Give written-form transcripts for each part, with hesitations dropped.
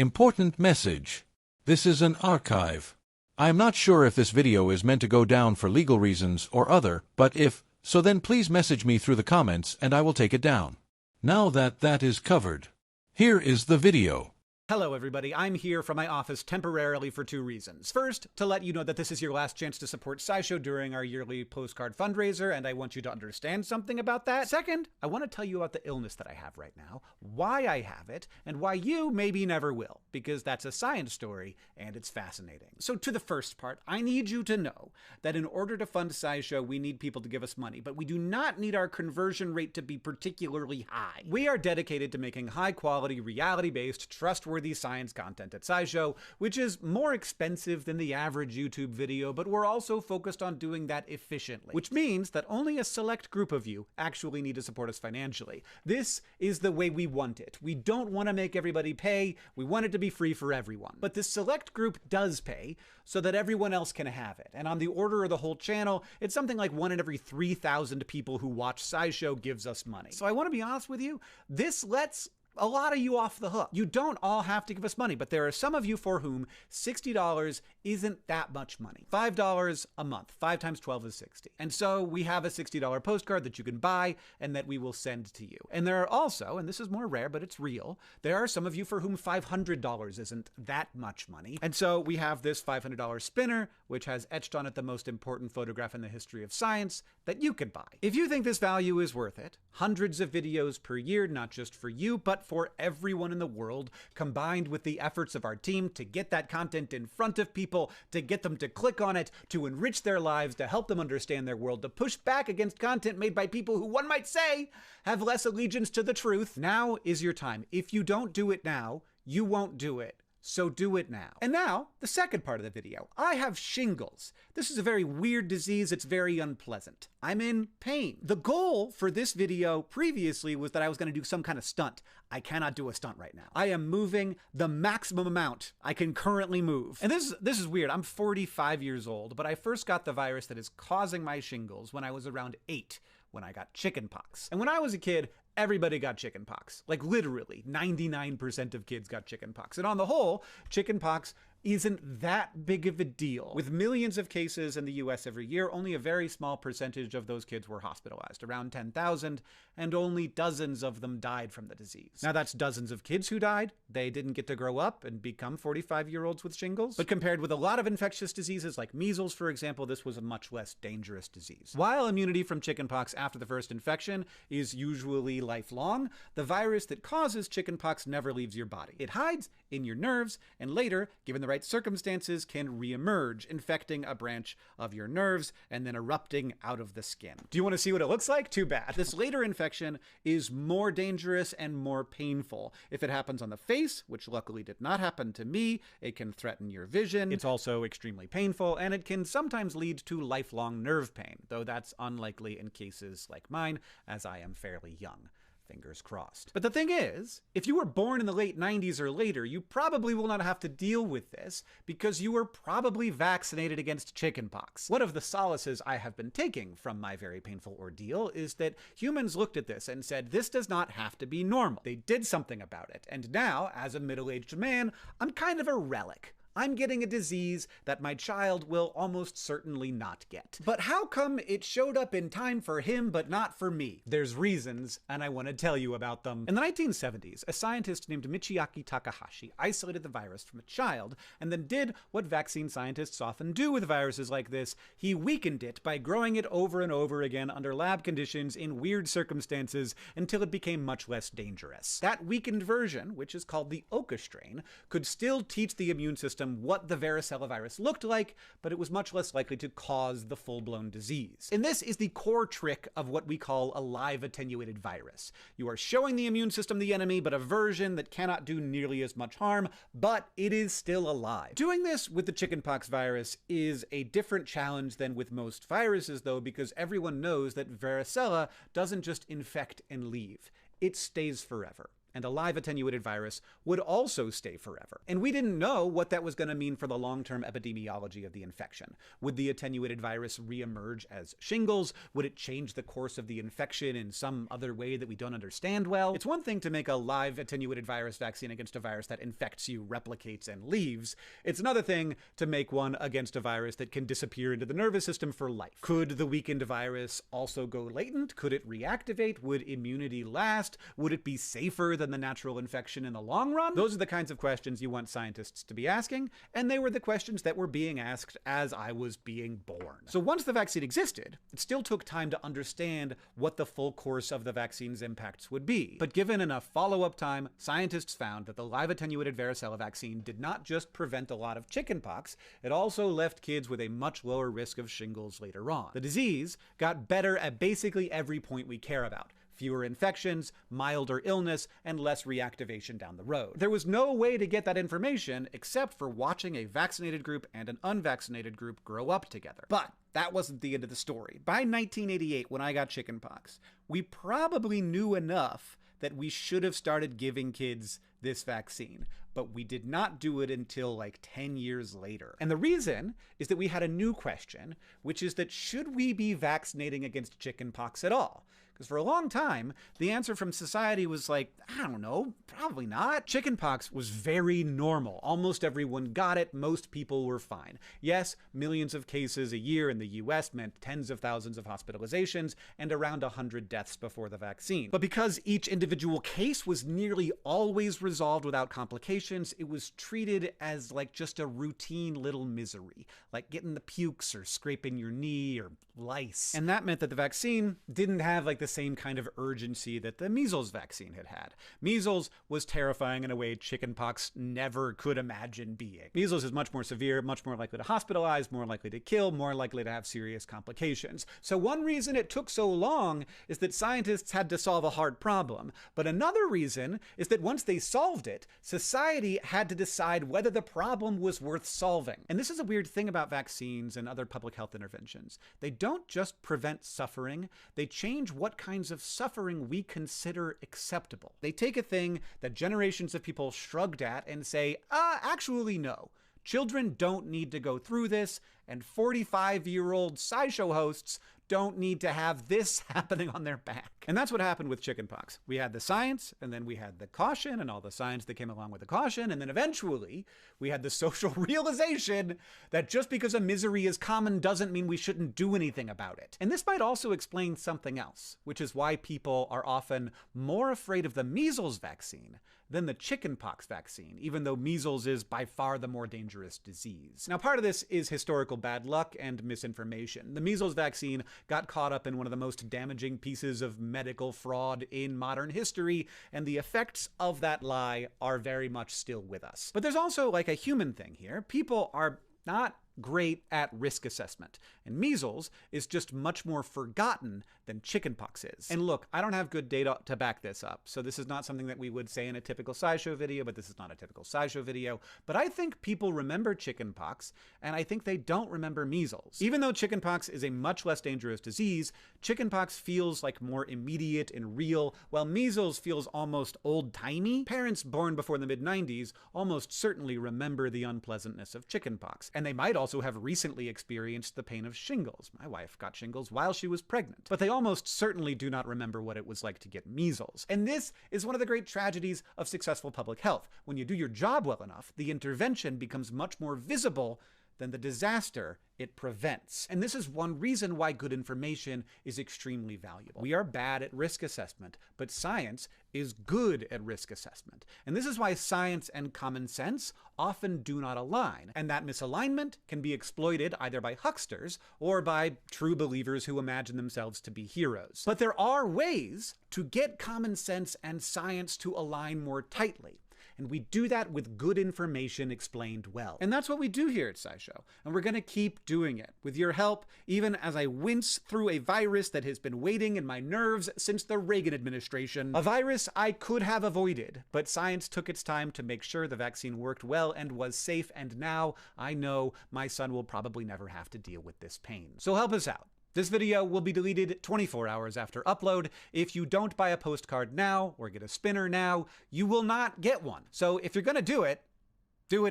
Important message. This is an archive. I am not sure if this video is meant to go down for legal reasons or other, but if so, then please message me through the comments and I will take it down. Now that is covered, here is the video. Hello everybody, I'm here from my office temporarily for two reasons. First, to let you know that this is your last chance to support SciShow during our yearly postcard fundraiser, and I want you to understand something about that. Second, I want to tell you about the illness that I have right now, why I have it, and why you maybe never will, because that's a science story, and it's fascinating. So to the first part, I need you to know that in order to fund SciShow, we need people to give us money, but we do not need our conversion rate to be particularly high. We are dedicated to making high-quality, reality-based, trustworthy science content at SciShow, which is more expensive than the average YouTube video, but we're also focused on doing that efficiently, which means that only a select group of you actually need to support us financially. This is the way we want it. We don't want to make everybody pay. We want it to be free for everyone. But this select group does pay so that everyone else can have it. And on the order of the whole channel, it's something like 1 in every 3,000 people who watch SciShow gives us money. So I want to be honest with you, this lets a lot of you off the hook. You don't all have to give us money, but there are some of you for whom $60 isn't that much money. $5 a month. 5 times 12 is 60. And so we have a $60 postcard that you can buy and that we will send to you. And there are also, and this is more rare, but it's real, there are some of you for whom $500 isn't that much money. And so we have this $500 spinner, which has etched on it the most important photograph in the history of science that you could buy. If you think this value is worth it, hundreds of videos per year, not just for you, but for everyone in the world, combined with the efforts of our team to get that content in front of people, to get them to click on it, to enrich their lives, to help them understand their world, to push back against content made by people who, one might say, have less allegiance to the truth. Now is your time. If you don't do it now, you won't do it. So do it now. And now, the second part of the video. I have shingles. This is a very weird disease. It's very unpleasant. I'm in pain. The goal for this video previously was that I was going to do some kind of stunt. I cannot do a stunt right now. I am moving the maximum amount I can currently move. And this is weird. I'm 45 years old, but I first got the virus that is causing my shingles when I was around 8, when I got chickenpox. And when I was a kid, everybody got chickenpox. Like literally, 99% of kids got chickenpox. And on the whole, chickenpox isn't that big of a deal. With millions of cases in the US every year, only a very small percentage of those kids were hospitalized, around 10,000, and only dozens of them died from the disease. Now that's dozens of kids who died. They didn't get to grow up and become 45-year-olds with shingles. But compared with a lot of infectious diseases like measles, for example, this was a much less dangerous disease. While immunity from chickenpox after the first infection is usually lifelong, the virus that causes chickenpox never leaves your body. It hides in your nerves, and later, given the right circumstances, can reemerge, infecting a branch of your nerves and then erupting out of the skin. Do you want to see what it looks like? Too bad. This later infection is more dangerous and more painful. If it happens on the face, which luckily did not happen to me, it can threaten your vision. It's also extremely painful, and it can sometimes lead to lifelong nerve pain, though that's unlikely in cases like mine, as I am fairly young. Fingers crossed. But the thing is, if you were born in the late 90s or later, you probably will not have to deal with this because you were probably vaccinated against chickenpox. One of the solaces I have been taking from my very painful ordeal is that humans looked at this and said, this does not have to be normal. They did something about it. And now, as a middle-aged man, I'm kind of a relic. I'm getting a disease that my child will almost certainly not get. But how come it showed up in time for him but not for me? There's reasons, and I want to tell you about them. In the 1970s, a scientist named Michiaki Takahashi isolated the virus from a child and then did what vaccine scientists often do with viruses like this. He weakened it by growing it over and over again under lab conditions in weird circumstances until it became much less dangerous. That weakened version, which is called the Oka strain, could still teach the immune system what the varicella virus looked like, but it was much less likely to cause the full-blown disease. And this is the core trick of what we call a live attenuated virus. You are showing the immune system the enemy, but a version that cannot do nearly as much harm, but it is still alive. Doing this with the chickenpox virus is a different challenge than with most viruses, though, because everyone knows that varicella doesn't just infect and leave. It stays forever. and a live attenuated virus would also stay forever. And we didn't know what that was going to mean for the long-term epidemiology of the infection. Would the attenuated virus reemerge as shingles? Would it change the course of the infection in some other way that we don't understand well? It's one thing to make a live attenuated virus vaccine against a virus that infects you, replicates, and leaves. It's another thing to make one against a virus that can disappear into the nervous system for life. Could the weakened virus also go latent? Could it reactivate? Would immunity last? Would it be safer than the natural infection in the long run? Those are the kinds of questions you want scientists to be asking, and they were the questions that were being asked as I was being born. So once the vaccine existed, it still took time to understand what the full course of the vaccine's impacts would be. But given enough follow-up time, scientists found that the live attenuated varicella vaccine did not just prevent a lot of chickenpox, it also left kids with a much lower risk of shingles later on. The disease got better at basically every point we care about. Fewer infections, milder illness, and less reactivation down the road. There was no way to get that information except for watching a vaccinated group and an unvaccinated group grow up together. But that wasn't the end of the story. By 1988, when I got chickenpox, we probably knew enough that we should have started giving kids this vaccine, but we did not do it until like 10 years later. And the reason is that we had a new question, which is that should we be vaccinating against chickenpox at all? Because for a long time, the answer from society was like, I don't know, probably not. Chickenpox was very normal. Almost everyone got it. Most people were fine. Yes, millions of cases a year in the US meant tens of thousands of hospitalizations and around 100 deaths before the vaccine. But because each individual case was nearly always resolved without complications, it was treated as like just a routine little misery, like getting the pukes or scraping your knee or lice. And that meant that the vaccine didn't have like the same kind of urgency that the measles vaccine had had. Measles was terrifying in a way chickenpox never could imagine being. Measles is much more severe, much more likely to hospitalize, more likely to kill, more likely to have serious complications. So one reason it took so long is that scientists had to solve a hard problem. But another reason is that once they solved it, society had to decide whether the problem was worth solving. And this is a weird thing about vaccines and other public health interventions. They don't just prevent suffering, they change what kinds of suffering we consider acceptable. They take a thing that generations of people shrugged at and say, actually no. Children don't need to go through this, and 45-year-old SciShow hosts don't need to have this happening on their back. And that's what happened with chickenpox. We had the science, and then we had the caution, and all the science that came along with the caution, and then eventually we had the social realization that just because a misery is common doesn't mean we shouldn't do anything about it. And this might also explain something else, which is why people are often more afraid of the measles vaccine than the chickenpox vaccine, even though measles is by far the more dangerous disease. Now, part of this is historical bad luck and misinformation. The measles vaccine got caught up in one of the most damaging pieces of medical fraud in modern history, and the effects of that lie are very much still with us. But there's also like a human thing here. People are not great at risk assessment, and measles is just much more forgotten than chickenpox is. And look, I don't have good data to back this up, so this is not something that we would say in a typical SciShow video, but this is not a typical SciShow video. But I think people remember chickenpox, and I think they don't remember measles. Even though chickenpox is a much less dangerous disease, chickenpox feels like more immediate and real, while measles feels almost old-timey. Parents born before the mid-90s almost certainly remember the unpleasantness of chickenpox, and they might also have recently experienced the pain of shingles. My wife got shingles while she was pregnant. But they almost certainly do not remember what it was like to get measles. And this is one of the great tragedies of successful public health. When you do your job well enough, the intervention becomes much more visible than the disaster it prevents. And this is one reason why good information is extremely valuable. We are bad at risk assessment, but science is good at risk assessment. And this is why science and common sense often do not align. And that misalignment can be exploited either by hucksters or by true believers who imagine themselves to be heroes. But there are ways to get common sense and science to align more tightly. And we do that with good information explained well. And that's what we do here at SciShow. And we're going to keep doing it. With your help, even as I wince through a virus that has been waiting in my nerves since the Reagan administration. A virus I could have avoided, but science took its time to make sure the vaccine worked well and was safe. And now I know my son will probably never have to deal with this pain. So help us out. This video will be deleted 24 hours after upload. If you don't buy a postcard now or get a spinner now, you will not get one. So if you're gonna do it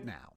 now.